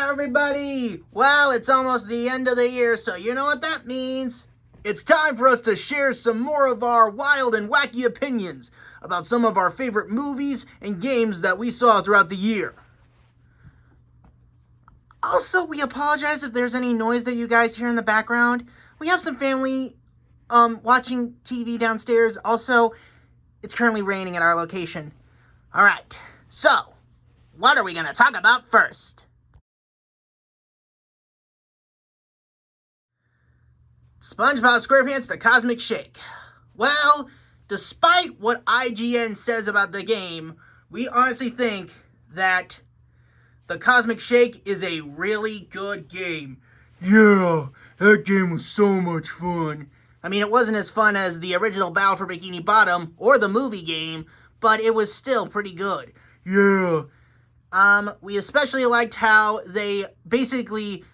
everybody! Well, it's almost the end of the year, so you know what that means. It's time for us to share some more of our wild and wacky opinions about some of our favorite movies and games that we saw throughout the year. Also, we apologize if there's any noise that you guys hear in the background. We have some family watching TV downstairs. Also, it's currently raining at our location. Alright, so, what are we going to talk about first? SpongeBob SquarePants The Cosmic Shake. Well, despite what IGN says about the game, we honestly think that The Cosmic Shake is a really good game. Yeah, that game was so much fun. I mean, it wasn't as fun as the original Battle for Bikini Bottom or the movie game, but it was still pretty good. Yeah. We especially liked how they basically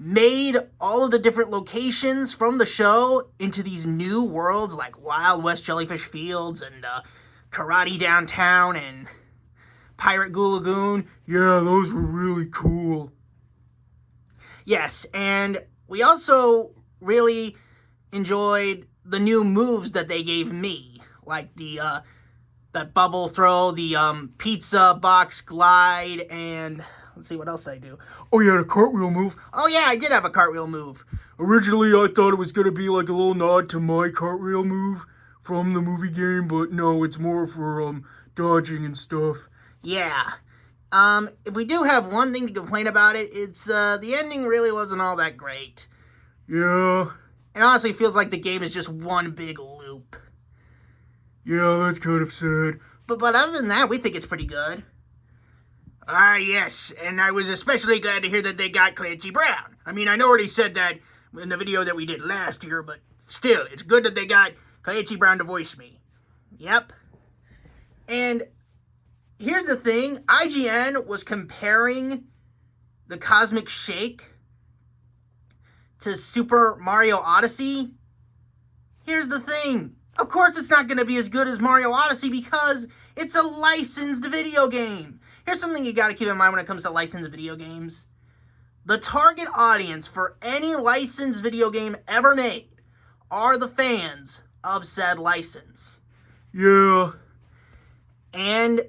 made all of the different locations from the show into these new worlds, like Wild West Jellyfish Fields and Karate Downtown and Pirate Goo Lagoon. Yeah, those were really cool. Yes, and we also really enjoyed the new moves that they gave me, like the that bubble throw, the pizza box glide, and let's see, what else did I do? Oh yeah, the cartwheel move. Oh yeah, I did have a cartwheel move. Originally, I thought it was going to be like a little nod to my cartwheel move from the movie game, but no, it's more for dodging and stuff. Yeah. If we do have one thing to complain about it, it's the ending really wasn't all that great. Yeah. It honestly feels like the game is just one big loop. Yeah, that's kind of sad. But other than that, we think it's pretty good. Yes, and I was especially glad to hear that they got Clancy Brown. I mean, I know already said that in the video that we did last year, but still, it's good that they got Clancy Brown to voice me. Yep. And here's the thing, IGN was comparing the Cosmic Shake to Super Mario Odyssey. Here's the thing, of course it's not going to be as good as Mario Odyssey because it's a licensed video game. Here's something you got to keep in mind when it comes to licensed video games. The target audience for any licensed video game ever made are the fans of said license. Yeah. And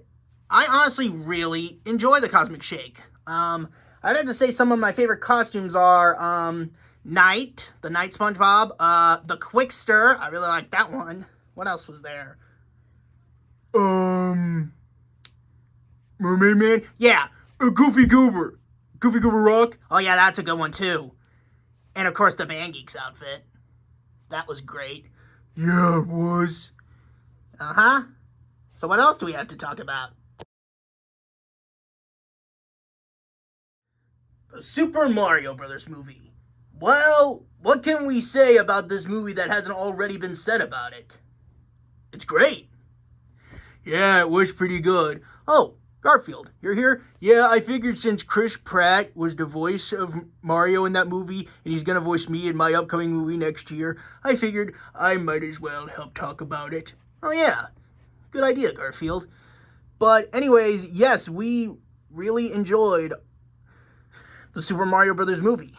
I honestly really enjoy the Cosmic Shake. I'd have to say some of my favorite costumes are Knight, the Knight SpongeBob, the Quickster, I really like that one. What else was there? Mermaid Man? Yeah. Goofy Goober. Goofy Goober Rock? Oh yeah, that's a good one too. And of course the Band Geeks outfit. That was great. Yeah, it was. Uh-huh. So what else do we have to talk about? The Super Mario Brothers movie. Well, what can we say about this movie that hasn't already been said about it? It's great. Yeah, it was pretty good. Oh, Garfield, you're here? Yeah, I figured since Chris Pratt was the voice of Mario in that movie, and he's gonna voice me in my upcoming movie next year, I figured I might as well help talk about it. Oh yeah, good idea, Garfield. But anyways, yes, we really enjoyed the Super Mario Brothers movie.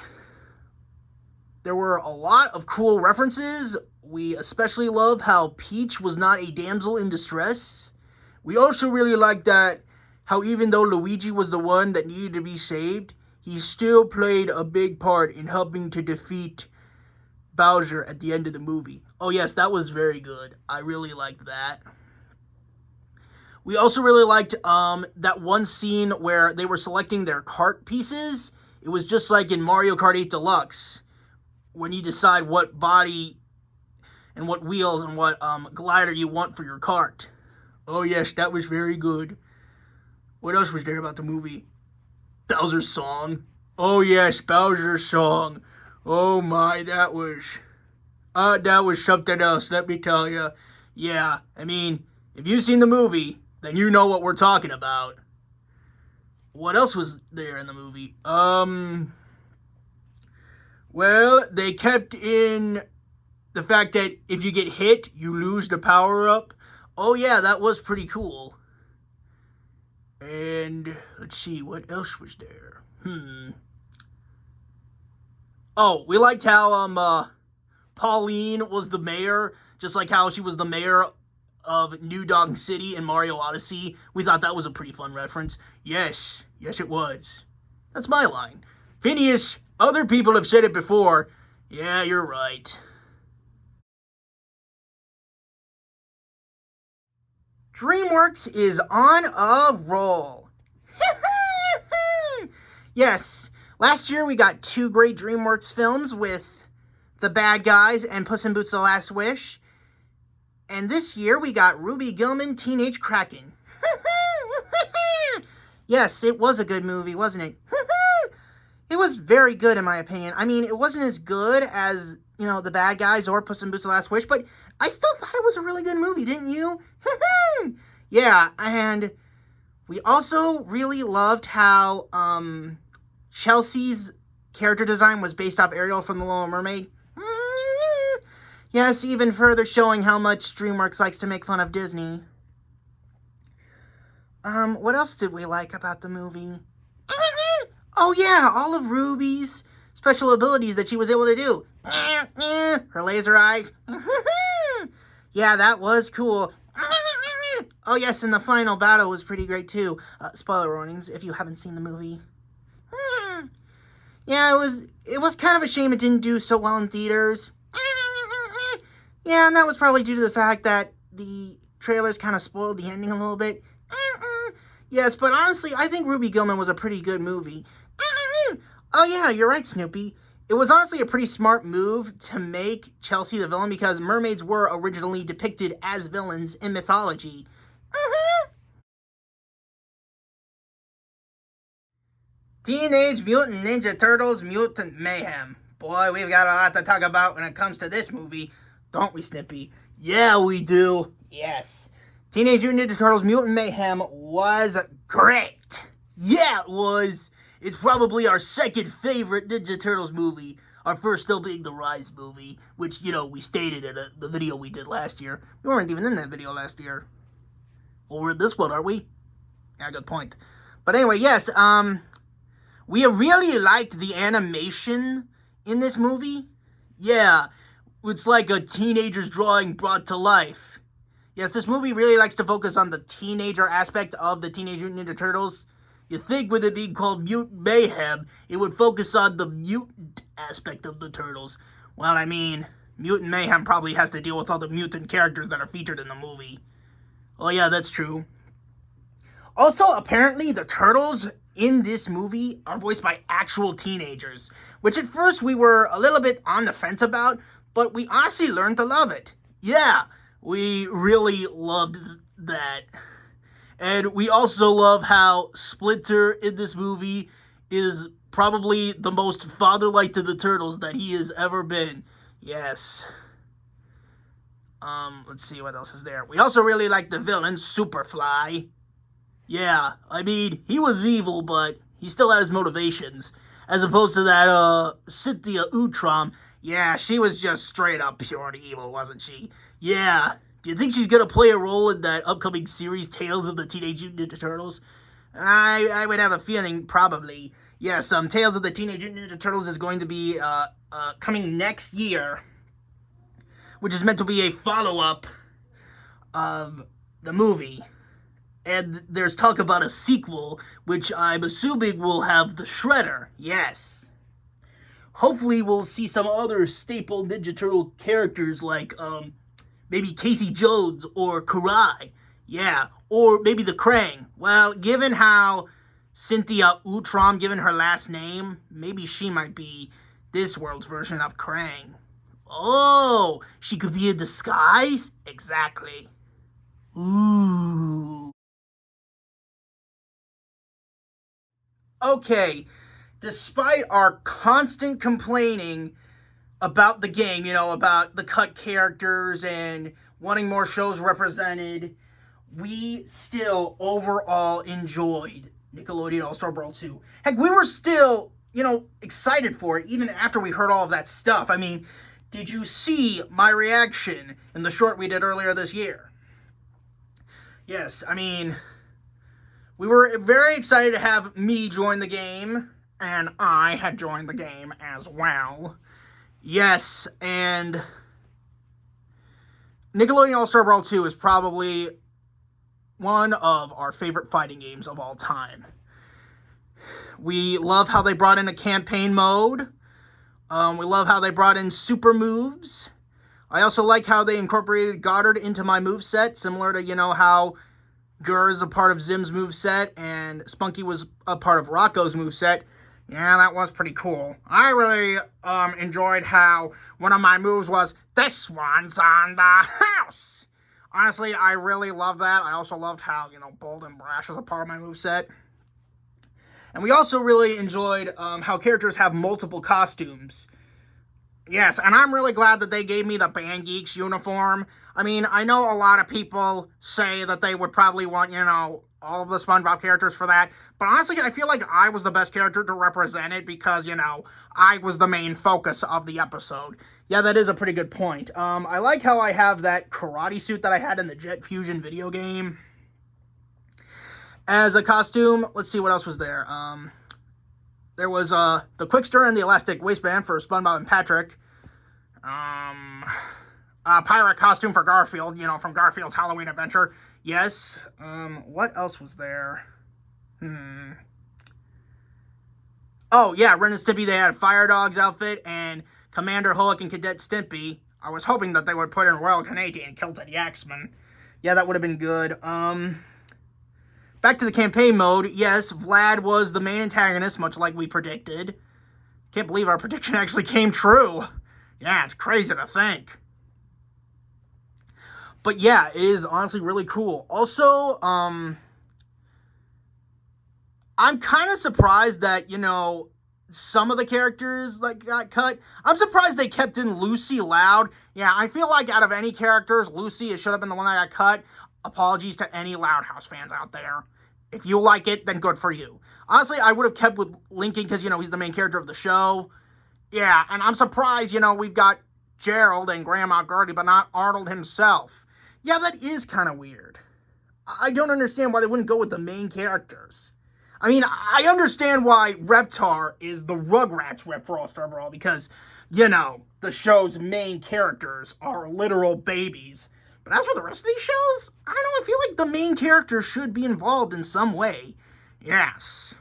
There were a lot of cool references. We especially love how Peach was not a damsel in distress. We also really liked that how even though Luigi was the one that needed to be saved, he still played a big part in helping to defeat Bowser at the end of the movie. Oh yes, that was very good. I really liked that. We also really liked that one scene where they were selecting their kart pieces. It was just like in Mario Kart 8 Deluxe, when you decide what body and what wheels and what glider you want for your kart. Oh yes, that was very good. What else was there about the movie? Bowser's song. Oh yes, Bowser's song. Oh my, that was something else, let me tell you. Yeah, I mean, if you've seen the movie, then you know what we're talking about. What else was there in the movie? Well, they kept in the fact that if you get hit, you lose the power-up. Oh yeah, that was pretty cool. And let's see, what else was there? Oh, we liked how Pauline was the mayor, just like how she was the mayor of New Dog City in Mario Odyssey. We thought that was a pretty fun reference. Yes, it was. That's my line. Phineas, other people have said it before. Yeah, you're right. DreamWorks is on a roll. Yes, last year we got 2 great DreamWorks films with The Bad Guys and Puss in Boots: The Last Wish. And this year we got Ruby Gilman, Teenage Kraken. Yes, it was a good movie, wasn't it? It was very good in my opinion. I mean, it wasn't as good as, The Bad Guys or Puss in Boots: The Last Wish, but I still thought it was a really good movie, didn't you? Yeah, and we also really loved how Chelsea's character design was based off Ariel from The Little Mermaid. Yes, even further showing how much DreamWorks likes to make fun of Disney. What else did we like about the movie? Oh yeah, all of Ruby's special abilities that she was able to do. Her laser eyes. Yeah, that was cool. Oh yes, and the final battle was pretty great too. Spoiler warnings if you haven't seen the movie. Yeah, it was kind of a shame it didn't do so well in theaters. Yeah, and that was probably due to the fact that the trailers kind of spoiled the ending a little bit. Yes, but honestly, I think Ruby Gilman was a pretty good movie. Oh yeah, you're right, Snoopy. It was honestly a pretty smart move to make Chelsea the villain because mermaids were originally depicted as villains in mythology. Teenage Mutant Ninja Turtles Mutant Mayhem. Boy, we've got a lot to talk about when it comes to this movie, don't we, Snippy? Yeah, we do. Yes. Teenage Mutant Ninja Turtles Mutant Mayhem was great. Yeah, it was. It's probably our second favorite Ninja Turtles movie. Our first still being the Rise movie, which, we stated in the video we did last year. We weren't even in that video last year. Well, we're in this one, aren't we? Yeah, good point. But anyway, yes, we really liked the animation in this movie. Yeah, it's like a teenager's drawing brought to life. Yes, this movie really likes to focus on the teenager aspect of the Teenage Mutant Ninja Turtles. You'd think with it being called Mutant Mayhem, it would focus on the mutant aspect of the Turtles. Well, I mean, Mutant Mayhem probably has to deal with all the mutant characters that are featured in the movie. Oh yeah, that's true. Also, apparently, the Turtles in this movie are voiced by actual teenagers, which at first we were a little bit on the fence about, but we honestly learned to love it. Yeah, we really loved that. And we also love how Splinter in this movie is probably the most father-like to the Turtles that he has ever been. Yes. Let's see what else is there. We also really like the villain, Superfly. Yeah, I mean, he was evil, but he still had his motivations. As opposed to that, Cynthia Utrom. Yeah, she was just straight up pure evil, wasn't she? Yeah. Do you think she's going to play a role in that upcoming series, Tales of the Teenage Mutant Ninja Turtles? I would have a feeling, probably. Yes, Tales of the Teenage Mutant Ninja Turtles is going to be coming next year, which is meant to be a follow-up of the movie. And there's talk about a sequel, which I'm assuming will have the Shredder. Yes. Hopefully we'll see some other staple Ninja Turtle characters like, maybe Casey Jones or Karai. Yeah, or maybe the Krang. Well, given how Cynthia Utrom, given her last name, maybe she might be this world's version of Krang. Oh, she could be in disguise? Exactly. Ooh. Okay, despite our constant complaining about the game, about the cut characters and wanting more shows represented, we still overall enjoyed Nickelodeon All-Star Brawl 2. Heck, we were still, excited for it even after we heard all of that stuff. I mean, did you see my reaction in the short we did earlier this year? Yes, I mean, we were very excited to have me join the game and I had joined the game as well. Yes, and Nickelodeon All-Star Brawl 2 is probably one of our favorite fighting games of all time. We love how they brought in a campaign mode. We love how they brought in super moves. I also like how they incorporated Goddard into my moveset, similar to, how Gur is a part of Zim's moveset and Spunky was a part of Rocco's moveset. Yeah, that was pretty cool. I really enjoyed how one of my moves was, "This one's on the house." Honestly, I really loved that. I also loved how, Bold and Brash was a part of my moveset. And we also really enjoyed how characters have multiple costumes. Yes, and I'm really glad that they gave me the Band Geeks uniform. I mean, I know a lot of people say that they would probably want, all of the SpongeBob characters for that. But honestly, I feel like I was the best character to represent it because, I was the main focus of the episode. Yeah, that is a pretty good point. I like how I have that karate suit that I had in the Jet Fusion video game as a costume. Let's see, what else was there? There was the Quickster and the Elastic Waistband for SpongeBob and Patrick. A pirate costume for Garfield, from Garfield's Halloween Adventure. Yes. What else was there? Oh, yeah, Ren and Stimpy, they had Fire Dog's outfit, and Commander Hulk and Cadet Stimpy. I was hoping that they would put in Royal Canadian Kilted Yaxman. Yeah, that would have been good. Back to the campaign mode. Yes, Vlad was the main antagonist, much like we predicted. Can't believe our prediction actually came true. Yeah, it's crazy to think. But yeah, it is honestly really cool. Also, I'm kind of surprised that, some of the characters got cut. I'm surprised they kept in Lucy Loud. Yeah, I feel like out of any characters, Lucy should have been the one that got cut. Apologies to any Loud House fans out there. If you like it, then good for you. Honestly, I would have kept with Lincoln because, he's the main character of the show. Yeah, and I'm surprised, we've got Gerald and Grandma Gertie, but not Arnold himself. Yeah, that is kind of weird. I don't understand why they wouldn't go with the main characters. I mean, I understand why Reptar is the Rugrats rep for All-Star Brawl because, the show's main characters are literal babies. But as for the rest of these shows, I don't know, I feel like the main character should be involved in some way. Yes.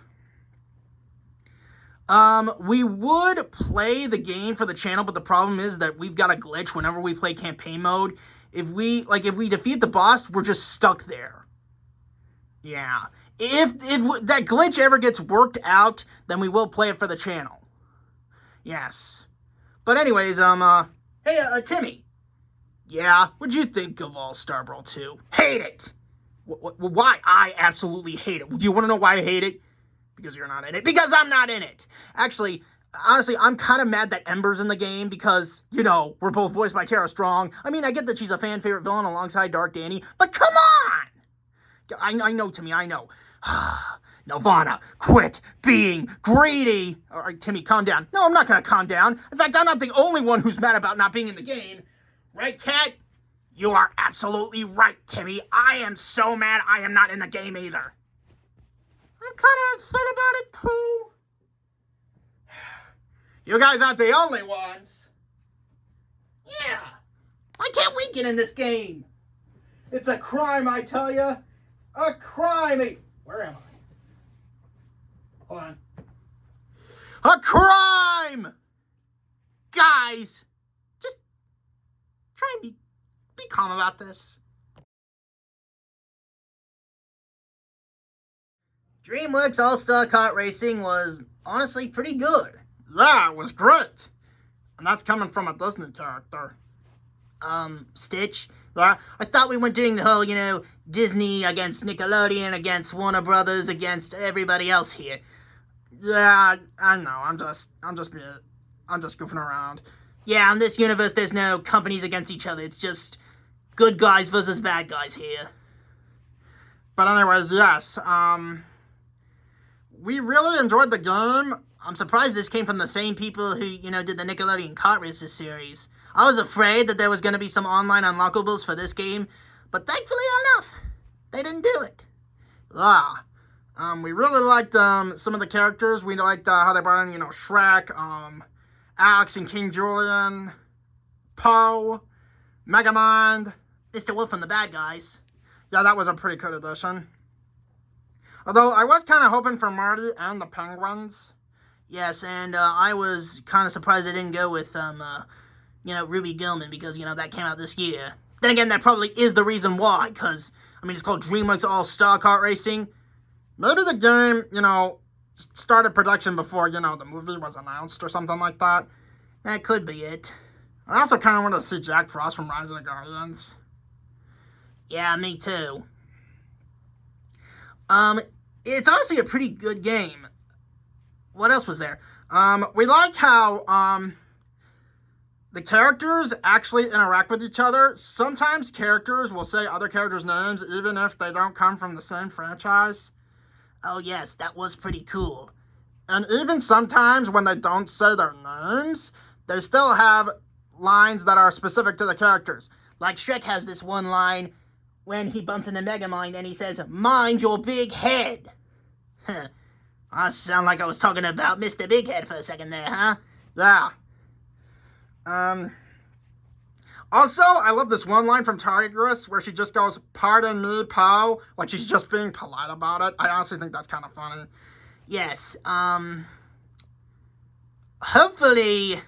We would play the game for the channel, but the problem is that we've got a glitch whenever we play campaign mode. If we defeat the boss, we're just stuck there. Yeah. If that glitch ever gets worked out, then we will play it for the channel. Yes. But anyways, hey, Timmy. Yeah, what'd you think of All-Star Brawl 2? Hate it! Why? I absolutely hate it. Do you want to know why I hate it? Because you're not in it. Because I'm not in it! Actually, honestly, I'm kind of mad that Ember's in the game because, we're both voiced by Tara Strong. I mean, I get that she's a fan favorite villain alongside Dark Danny, but come on! I know, Timmy, I know. Nirvana, quit being greedy! Alright, Timmy, calm down. No, I'm not gonna calm down. In fact, I'm not the only one who's mad about not being in the game. Right, Cat? You are absolutely right, Timmy. I am so mad I am not in the game either. I'm kind of upset about it, too. You guys aren't the only ones. Yeah. Why can't we get in this game? It's a crime, I tell you. A crime. Where am I? Hold on. A crime! Guys, just try and be calm about this. DreamWorks All-Star Kart Racing was honestly pretty good. Yeah, it was great. And that's coming from a Disney character. Stitch. Yeah, I thought we were doing the whole, Disney against Nickelodeon, against Warner Brothers, against everybody else here. Yeah, I know. I'm just goofing around. Yeah, in this universe, there's no companies against each other. It's just good guys versus bad guys here. But anyways, yes. We really enjoyed the game. I'm surprised this came from the same people who, did the Nickelodeon Kart Racer series. I was afraid that there was going to be some online unlockables for this game, but thankfully enough, they didn't do it. We really liked some of the characters. We liked how they brought in, Shrek, Alex and King Julian, Poe, Megamind, Mr. Wolf and the bad guys. Yeah, that was a pretty good addition. Although I was kind of hoping for Marty and the Penguins. Yes, and I was kind of surprised they didn't go with, Ruby Gilman, because, that came out this year. Then again, that probably is the reason why, because, it's called DreamWorks All-Star Kart Racing. Maybe the game, started production before, the movie was announced or something like that. That could be it. I also kind of want to see Jack Frost from Rise of the Guardians. Yeah, me too. It's honestly a pretty good game. What else was there? We like how, the characters actually interact with each other. Sometimes characters will say other characters' names even if they don't come from the same franchise. Oh yes, that was pretty cool. And even sometimes when they don't say their names, they still have lines that are specific to the characters. Like Shrek has this one line when he bumps into Megamind and he says, "Mind your big head." I sound like I was talking about Mr. Big Head for a second there, huh? Yeah. Also, I love this one line from Tigress where she just goes, "Pardon me, Poe," like she's just being polite about it. I honestly think that's kind of funny. Yes, hopefully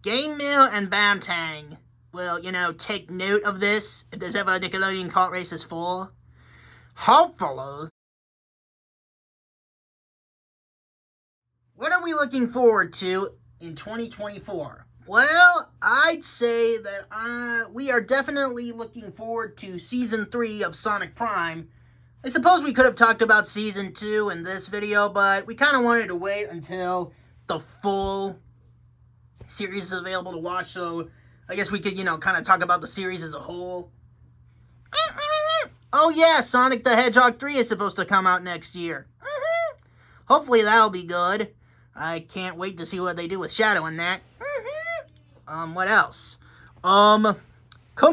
Game Mill and Bamtang will, take note of this if there's ever a Nickelodeon Kart Races 4. Hopefully. What are we looking forward to in 2024? Well, I'd say that we are definitely looking forward to Season 3 of Sonic Prime. I suppose we could have talked about Season 2 in this video, but we kind of wanted to wait until the full series is available to watch, so I guess we could, kind of talk about the series as a whole. Oh yeah, Sonic the Hedgehog 3 is supposed to come out next year. Hopefully that'll be good. I can't wait to see what they do with Shadow in that. What else? Kung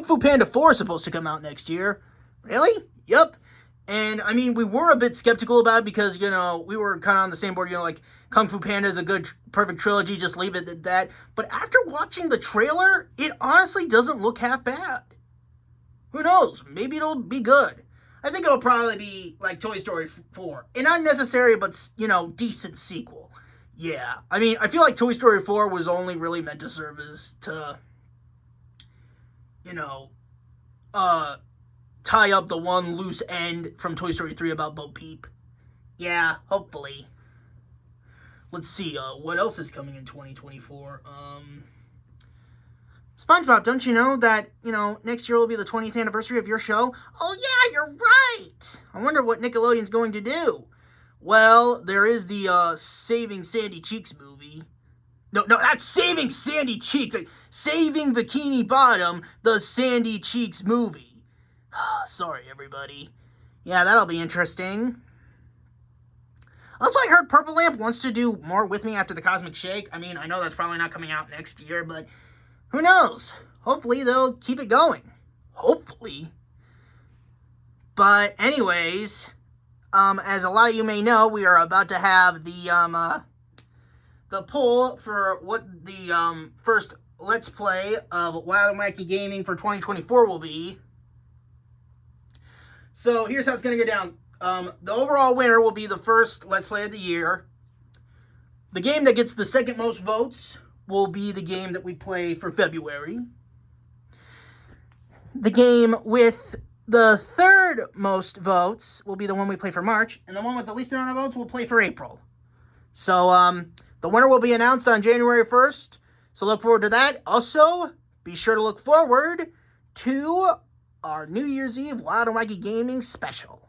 Fu Panda 4 is supposed to come out next year. Really? Yup. And, we were a bit skeptical about it because, we were kind of on the same board, like, Kung Fu Panda is a good, perfect trilogy, just leave it at that. But after watching the trailer, it honestly doesn't look half bad. Who knows? Maybe it'll be good. I think it'll probably be, like, Toy Story 4. And not necessary, but, decent sequel. Yeah, I feel like Toy Story 4 was only really meant to serve as to, tie up the one loose end from Toy Story 3 about Bo Peep. Yeah, hopefully. Let's see, what else is coming in 2024? SpongeBob, don't you know that, next year will be the 20th anniversary of your show? Oh yeah, you're right! I wonder what Nickelodeon's going to do. Well, there is the, Saving Sandy Cheeks movie. No, not Saving Sandy Cheeks. Saving Bikini Bottom, the Sandy Cheeks movie. Sorry, everybody. Yeah, that'll be interesting. Also, I heard Purple Lamp wants to do more with me after the Cosmic Shake. I know that's probably not coming out next year, but who knows? Hopefully, they'll keep it going. Hopefully. But anyways, as a lot of you may know, we are about to have the poll for what the first Let's Play of Wild and Wacky Gaming for 2024 will be. So here's how it's going to go down. The overall winner will be the first Let's Play of the year. The game that gets the second most votes will be the game that we play for February. The game with the third most votes will be the one we play for March, and the one with the least amount of votes we'll play for April. So, the winner will be announced on January 1st, so look forward to that. Also, be sure to look forward to our New Year's Eve Wild and Wacky Gaming special.